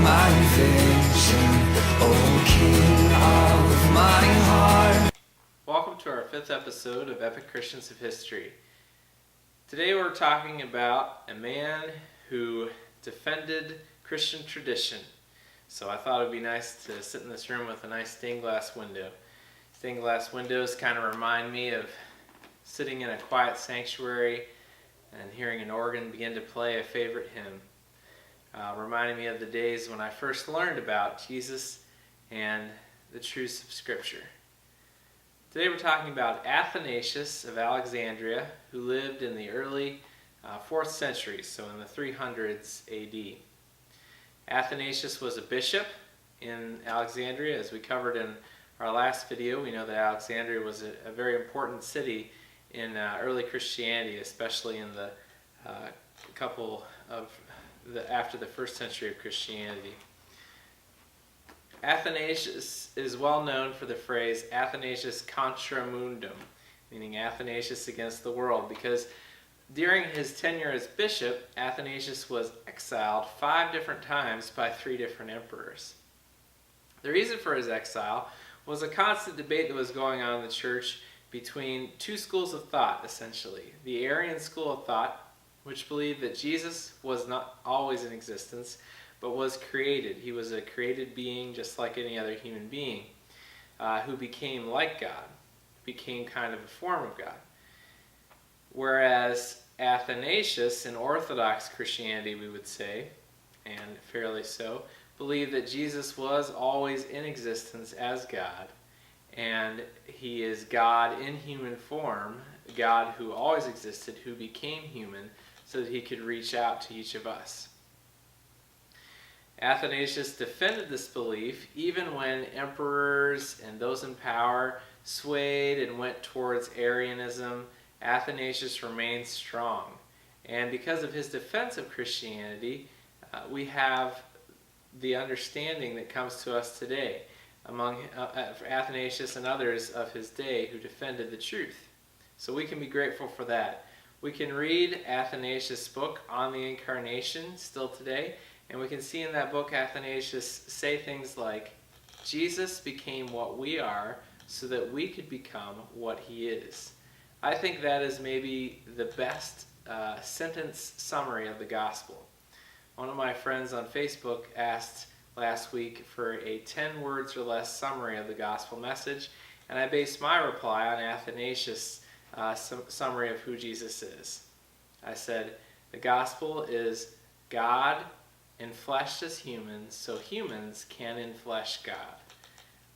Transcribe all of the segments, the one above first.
my vision, O King of my heart. Welcome to our 5th episode of Epic Christians of History. Today we're talking about a man who defended Christian tradition. So I thought it would be nice to sit in this room with a nice stained glass window. Stained glass windows kind of remind me of sitting in a quiet sanctuary and hearing an organ begin to play a favorite hymn. Reminding me of the days when I first learned about Jesus and the truths of Scripture. Today we're talking about Athanasius of Alexandria, who lived in the early 4th century, so in the 300s AD. Athanasius was a bishop in Alexandria. As we covered in our last video, we know that Alexandria was a very important city in early Christianity, especially in the after the 1st century of Christianity. Athanasius is well known for the phrase Athanasius contra mundum, meaning Athanasius against the world, because during his tenure as bishop, Athanasius was exiled 5 different times by 3 different emperors. The reason for his exile was a constant debate that was going on in the church between 2 schools of thought, essentially. The Arian school of thought, which believed that Jesus was not always in existence, but was created. He was a created being just like any other human being, who became like God, became kind of a form of God. Whereas Athanasius, in Orthodox Christianity we would say, and fairly so, believed that Jesus was always in existence as God, and he is God in human form, God who always existed, who became human so that he could reach out to each of us. Athanasius defended this belief even when emperors and those in power swayed and went towards Arianism. Athanasius remained strong. And because of his defense of Christianity, we have the understanding that comes to us today among Athanasius and others of his day who defended the truth. So we can be grateful for that. We can read Athanasius' book on the Incarnation still today, and we can see in that book Athanasius say things like, Jesus became what we are so that we could become what he is. I think that is maybe the best sentence summary of the gospel. One of my friends on Facebook asked last week for a 10 words or less summary of the gospel message, and I based my reply on Athanasius' summary of who Jesus is. I said, the gospel is God enfleshed as humans so humans can enflesh God.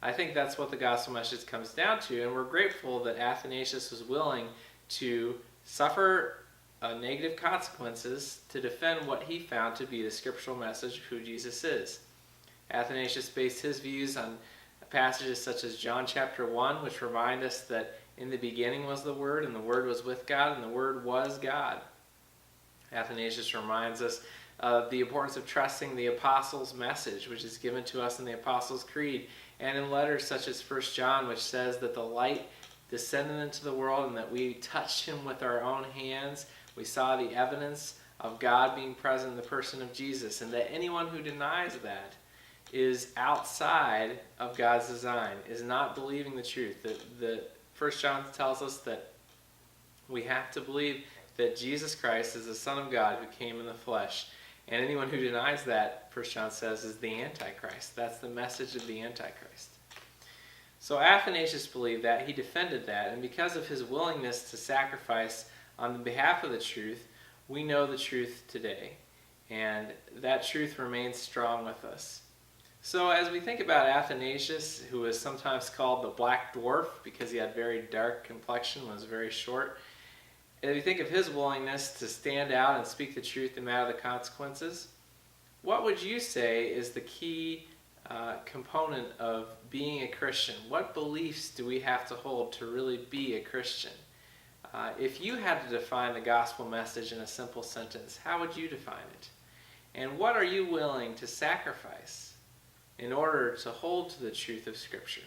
I think that's what the gospel message comes down to, and we're grateful that Athanasius was willing to suffer negative consequences to defend what he found to be the scriptural message of who Jesus is. Athanasius based his views on passages such as John chapter 1, which remind us that in the beginning was the Word, and the Word was with God, and the Word was God. Athanasius reminds us of the importance of trusting the Apostles' message, which is given to us in the Apostles' Creed, and in letters such as 1 John, which says that the light descended into the world and that we touched him with our own hands. We saw the evidence of God being present in the person of Jesus, and that anyone who denies that is outside of God's design, is not believing the truth. The 1 John tells us that we have to believe that Jesus Christ is the Son of God who came in the flesh. And anyone who denies that, 1 John says, is the Antichrist. That's the message of the Antichrist. So Athanasius believed that, he defended that, and because of his willingness to sacrifice on behalf of the truth, we know the truth today. And that truth remains strong with us. So as we think about Athanasius, who is sometimes called the Black Dwarf because he had very dark complexion, was very short, if you think of his willingness to stand out and speak the truth no matter the consequences, what would you say is the key component of being a Christian? What beliefs do we have to hold to really be a Christian? If you had to define the gospel message in a simple sentence, how would you define it? And what are you willing to sacrifice in order to hold to the truth of Scripture?